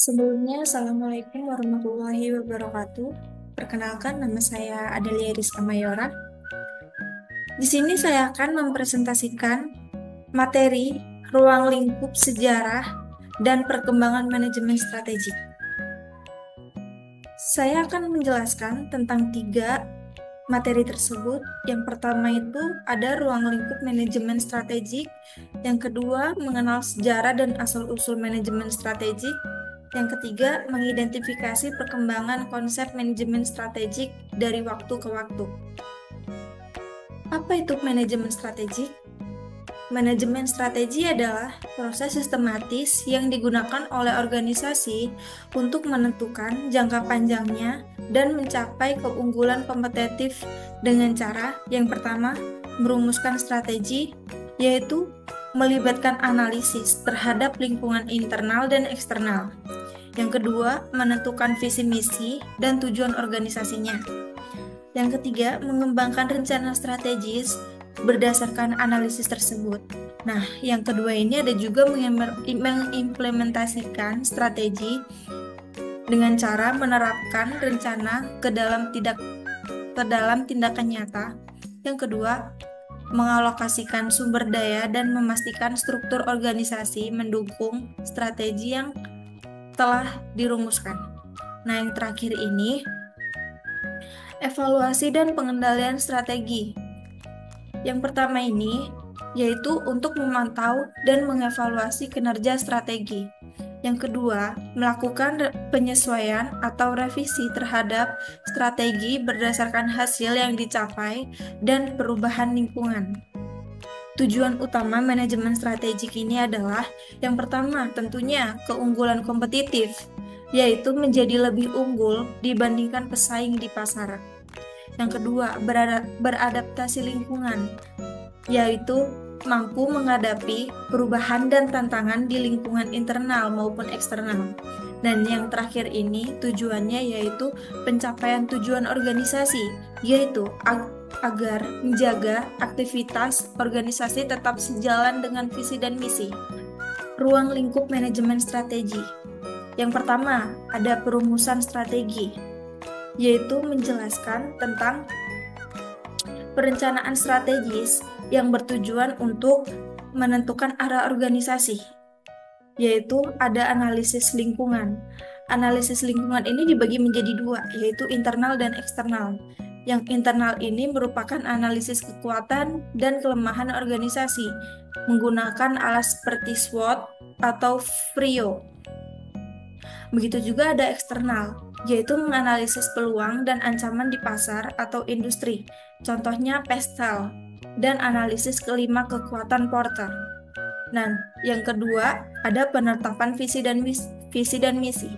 Sebelumnya, Assalamualaikum warahmatullahi wabarakatuh. Perkenalkan, nama saya Adelia Rizka Mayora. Di sini saya akan mempresentasikan materi ruang lingkup sejarah dan perkembangan manajemen strategik. Saya akan menjelaskan tentang tiga materi tersebut. Yang pertama itu ada ruang lingkup manajemen strategik, yang kedua mengenal sejarah dan asal-usul manajemen strategik, yang ketiga mengidentifikasi perkembangan konsep manajemen strategik dari waktu ke waktu. Apa itu manajemen strategik? Manajemen strategi adalah proses sistematis yang digunakan oleh organisasi untuk menentukan jangka panjangnya dan mencapai keunggulan kompetitif dengan cara yang pertama, merumuskan strategi, yaitu melibatkan analisis terhadap lingkungan internal dan eksternal. Yang kedua, menentukan visi misi dan tujuan organisasinya. Yang ketiga, mengembangkan rencana strategis berdasarkan analisis tersebut. Nah, yang kedua ini ada juga mengimplementasikan strategi dengan cara menerapkan rencana ke dalam tindakan nyata. Yang kedua, mengalokasikan sumber daya dan memastikan struktur organisasi mendukung strategi yang telah dirumuskan. Nah, yang terakhir ini evaluasi dan pengendalian strategi. Yang pertama ini yaitu untuk memantau dan mengevaluasi kinerja strategi. Yang kedua, melakukan penyesuaian atau revisi terhadap strategi berdasarkan hasil yang dicapai dan perubahan lingkungan. Tujuan utama manajemen strategik ini adalah yang pertama tentunya keunggulan kompetitif, yaitu menjadi lebih unggul dibandingkan pesaing di pasar. Yang kedua, beradaptasi lingkungan, yaitu mampu menghadapi perubahan dan tantangan di lingkungan internal maupun eksternal. Dan yang terakhir ini tujuannya yaitu pencapaian tujuan organisasi, yaitu agar menjaga aktivitas organisasi tetap sejalan dengan visi dan misi. Ruang lingkup manajemen strategi. Yang pertama, ada perumusan strategi, yaitu menjelaskan tentang perencanaan strategis yang bertujuan untuk menentukan arah organisasi, yaitu ada analisis lingkungan. Analisis lingkungan ini dibagi menjadi dua, yaitu internal dan eksternal. Yang internal ini merupakan analisis kekuatan dan kelemahan organisasi menggunakan alat seperti SWOT atau FRIO. Begitu juga ada eksternal, yaitu menganalisis peluang dan ancaman di pasar atau industri, contohnya PESTEL, dan analisis kelima kekuatan Porter. Nah, yang kedua ada penetapan visi dan misi.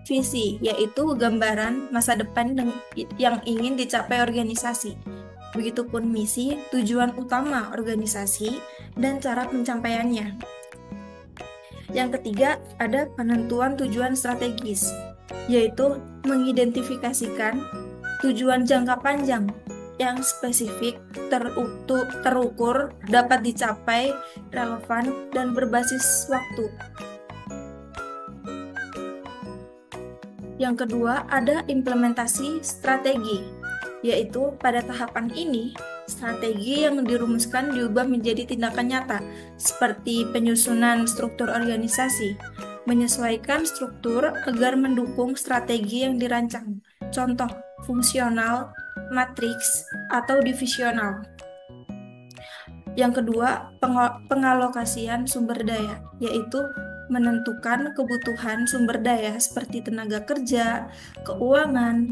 Visi yaitu gambaran masa depan yang ingin dicapai organisasi. Begitupun misi, tujuan utama organisasi dan cara pencapaiannya. Yang ketiga, ada penentuan tujuan strategis, yaitu mengidentifikasikan tujuan jangka panjang yang spesifik, terukur, dapat dicapai, relevan, dan berbasis waktu. Yang kedua, ada implementasi strategi, yaitu pada tahapan ini, strategi yang dirumuskan diubah menjadi tindakan nyata, seperti penyusunan struktur organisasi, menyesuaikan struktur agar mendukung strategi yang dirancang, contoh fungsional, matriks, atau divisional. Yang kedua, pengalokasian sumber daya, yaitu menentukan kebutuhan sumber daya seperti tenaga kerja, keuangan,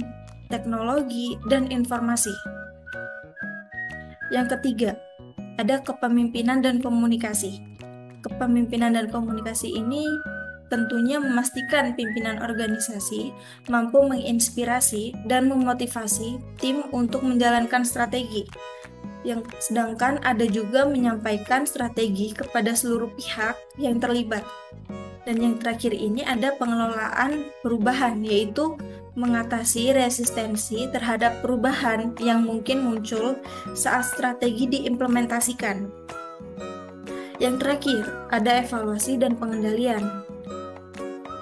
teknologi, dan informasi. Yang ketiga, ada kepemimpinan dan komunikasi. Kepemimpinan dan komunikasi ini tentunya memastikan pimpinan organisasi mampu menginspirasi dan memotivasi tim untuk menjalankan strategi. Sedangkan ada juga menyampaikan strategi kepada seluruh pihak yang terlibat. Dan yang terakhir ini ada pengelolaan perubahan, yaitu mengatasi resistensi terhadap perubahan yang mungkin muncul saat strategi diimplementasikan. Yang terakhir, ada evaluasi dan pengendalian.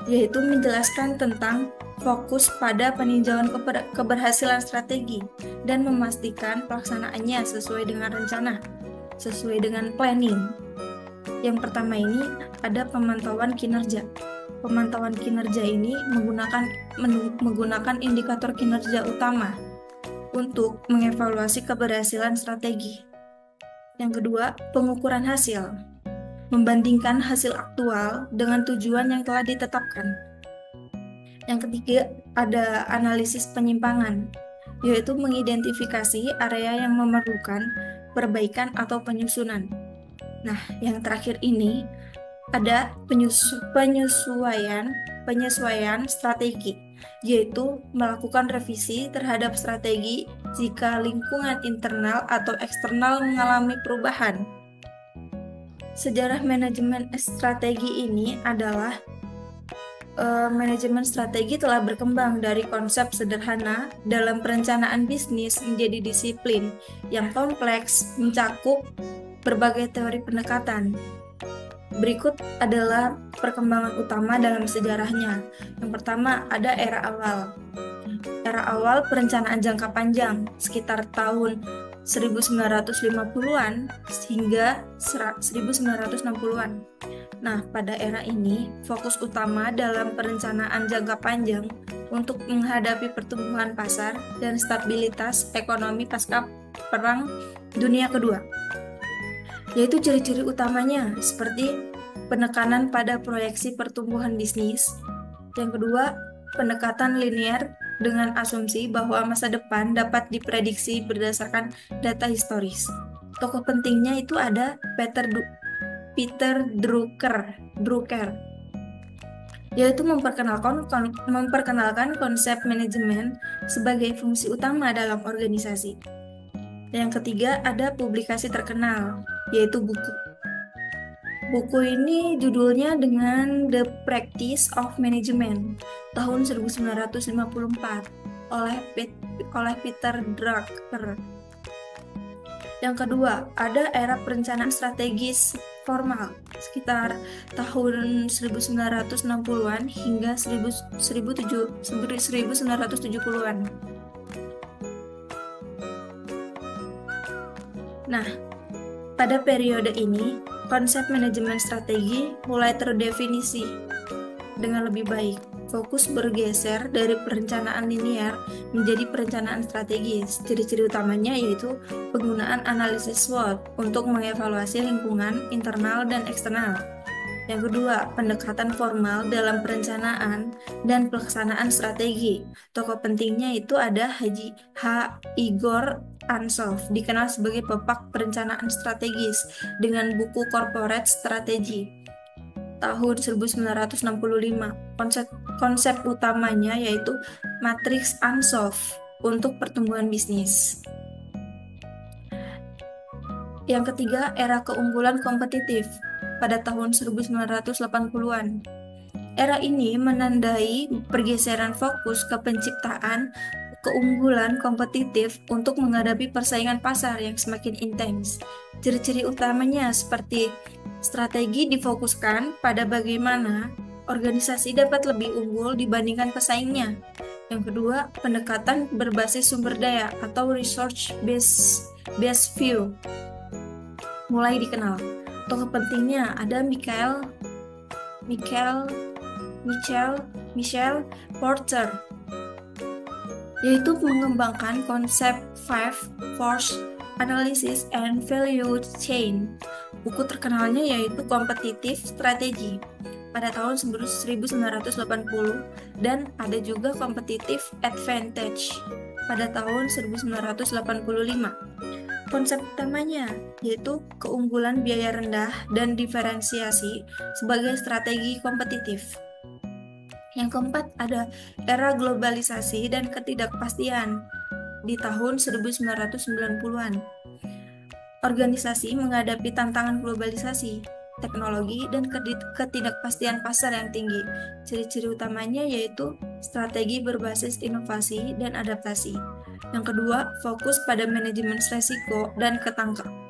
yaitu menjelaskan tentang fokus pada peninjauan keberhasilan strategi dan memastikan pelaksanaannya sesuai dengan rencana, sesuai dengan planning. Yang pertama ini ada pemantauan kinerja. Pemantauan kinerja ini menggunakan indikator kinerja utama untuk mengevaluasi keberhasilan strategi. Yang kedua, pengukuran hasil. Membandingkan hasil aktual dengan tujuan yang telah ditetapkan. Yang ketiga, ada analisis penyimpangan, yaitu mengidentifikasi area yang memerlukan perbaikan atau penyusunan. Nah, yang terakhir ini ada penyesuaian strategi, yaitu melakukan revisi terhadap strategi jika lingkungan internal atau eksternal mengalami perubahan. Sejarah manajemen strategi ini adalah manajemen strategi telah berkembang dari konsep sederhana dalam perencanaan bisnis menjadi disiplin yang kompleks mencakup berbagai teori pendekatan. Berikut adalah perkembangan utama dalam sejarahnya. Yang pertama ada era awal. Era awal perencanaan jangka panjang sekitar tahun 1950-an hingga 1960-an. Nah, pada era ini, fokus utama dalam perencanaan jangka panjang untuk menghadapi pertumbuhan pasar dan stabilitas ekonomi pasca Perang Dunia Kedua, yaitu ciri-ciri utamanya seperti penekanan pada proyeksi pertumbuhan bisnis. Yang kedua, pendekatan linear dengan asumsi bahwa masa depan dapat diprediksi berdasarkan data historis. Tokoh pentingnya itu ada Peter Drucker, yaitu memperkenalkan konsep manajemen sebagai fungsi utama dalam organisasi. Yang ketiga ada publikasi terkenal, yaitu buku. Buku ini judulnya dengan The Practice of Management tahun 1954 oleh Peter Drucker. Yang kedua, ada era perencanaan strategis formal sekitar tahun 1960-an hingga 1970-an. Nah, pada periode ini, konsep manajemen strategi mulai terdefinisi dengan lebih baik. Fokus bergeser dari perencanaan linear menjadi perencanaan strategis. Ciri-ciri utamanya yaitu penggunaan analisis SWOT untuk mengevaluasi lingkungan internal dan eksternal. Yang kedua, pendekatan formal dalam perencanaan dan pelaksanaan strategi. Tokoh pentingnya itu ada Igor Ansov, dikenal sebagai pepak perencanaan strategis dengan buku Corporate Strategy tahun 1965. Konsep utamanya yaitu matriks Ansov untuk pertumbuhan bisnis. Yang ketiga, era keunggulan kompetitif pada tahun 1980-an. Era ini menandai pergeseran fokus ke penciptaan keunggulan kompetitif untuk menghadapi persaingan pasar yang semakin intens. Ciri-ciri utamanya seperti strategi difokuskan pada bagaimana organisasi dapat lebih unggul dibandingkan pesaingnya. Yang kedua, pendekatan berbasis sumber daya atau research based view mulai dikenal. Tokoh pentingnya ada Michael Porter, yaitu mengembangkan konsep Five Force Analysis and Value Chain. Buku terkenalnya yaitu Competitive Strategy pada tahun 1980 dan ada juga Competitive Advantage pada tahun 1985. Konsep utamanya yaitu keunggulan biaya rendah dan diferensiasi sebagai strategi kompetitif. Yang keempat ada era globalisasi dan ketidakpastian di tahun 1990-an. Organisasi menghadapi tantangan globalisasi, teknologi, dan ketidakpastian pasar yang tinggi. Ciri-ciri utamanya yaitu strategi berbasis inovasi dan adaptasi. Yang kedua, fokus pada manajemen resiko dan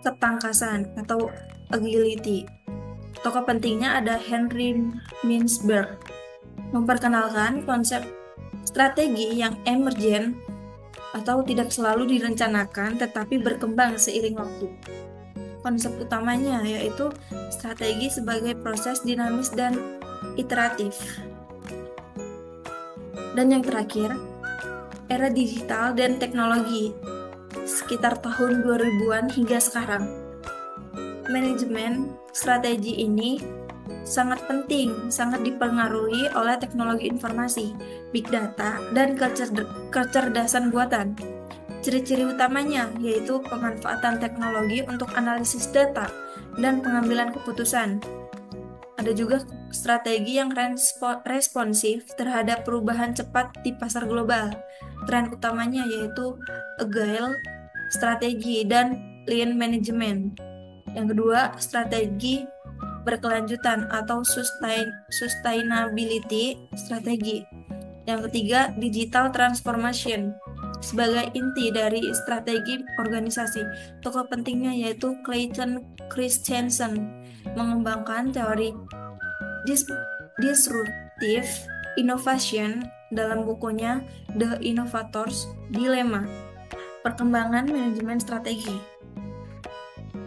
ketangkasan atau agility. Tokoh pentingnya ada Henry Mintzberg, memperkenalkan konsep strategi yang emergen atau tidak selalu direncanakan tetapi berkembang seiring waktu. Konsep utamanya yaitu strategi sebagai proses dinamis dan iteratif. Dan yang terakhir, era digital dan teknologi sekitar tahun 2000-an hingga sekarang. Manajemen strategi ini sangat penting, sangat dipengaruhi oleh teknologi informasi, big data, dan kecerdasan buatan. Ciri-ciri utamanya yaitu pemanfaatan teknologi untuk analisis data dan pengambilan keputusan. Ada juga strategi yang responsif terhadap perubahan cepat di pasar global. Tren utamanya yaitu agile strategi dan lean management. Yang kedua, strategi berkelanjutan atau sustainability strategi. Yang ketiga, digital transformation sebagai inti dari strategi organisasi. Tokoh pentingnya yaitu Clayton Christensen mengembangkan teori disruptive innovation dalam bukunya The Innovator's Dilemma. Perkembangan manajemen strategi,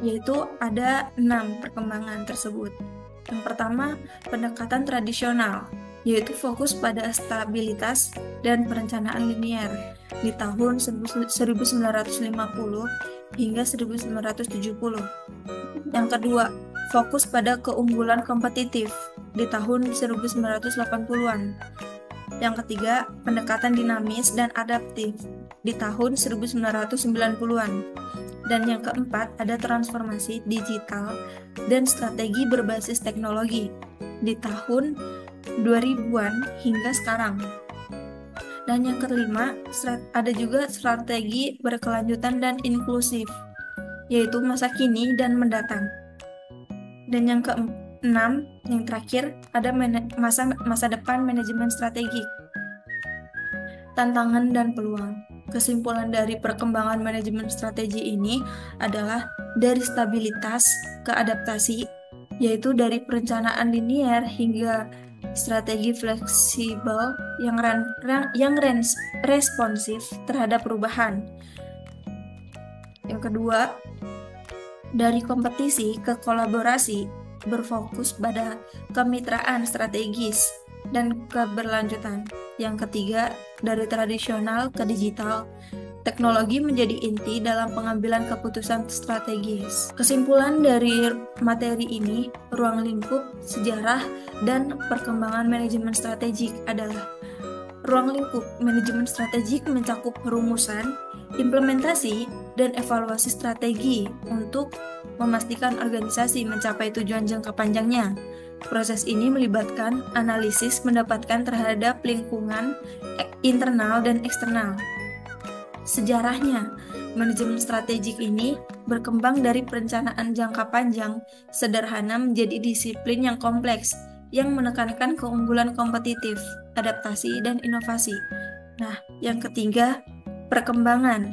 yaitu ada 6 perkembangan tersebut. Yang pertama, pendekatan tradisional, yaitu fokus pada stabilitas dan perencanaan linear di tahun 1950 hingga 1970. Yang kedua, fokus pada keunggulan kompetitif di tahun 1980-an. Yang ketiga, pendekatan dinamis dan adaptif di tahun 1990-an. Dan yang keempat, ada transformasi digital dan strategi berbasis teknologi di tahun 2000-an hingga sekarang. Dan yang kelima, ada juga strategi berkelanjutan dan inklusif, yaitu masa kini dan mendatang. Dan yang keenam, yang terakhir, ada masa depan manajemen strategi, tantangan dan peluang. Kesimpulan dari perkembangan manajemen strategi ini adalah dari stabilitas ke adaptasi, yaitu dari perencanaan linear hingga strategi fleksibel yang responsif terhadap perubahan. Yang kedua, dari kompetisi ke kolaborasi, berfokus pada kemitraan strategis dan keberlanjutan. Yang ketiga, dari tradisional ke digital, teknologi menjadi inti dalam pengambilan keputusan strategis. Kesimpulan dari materi ini, ruang lingkup, sejarah, dan perkembangan manajemen strategik adalah ruang lingkup manajemen strategik mencakup perumusan, implementasi, dan evaluasi strategi untuk memastikan organisasi mencapai tujuan jangka panjangnya. Proses ini melibatkan analisis mendapatkan terhadap lingkungan internal dan eksternal. Sejarahnya, manajemen strategik ini berkembang dari perencanaan jangka panjang sederhana menjadi disiplin yang kompleks yang menekankan keunggulan kompetitif, adaptasi, dan inovasi. Nah, yang ketiga, perkembangan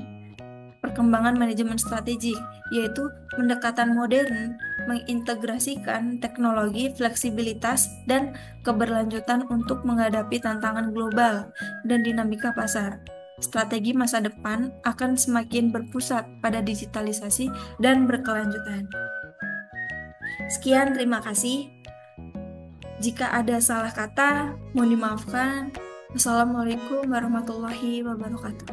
manajemen strategik, yaitu pendekatan modern mengintegrasikan teknologi, fleksibilitas, dan keberlanjutan untuk menghadapi tantangan global dan dinamika pasar. Strategi masa depan akan semakin berpusat pada digitalisasi dan berkelanjutan. Sekian, terima kasih. Jika ada salah kata, mohon dimaafkan. Wassalamualaikum warahmatullahi wabarakatuh.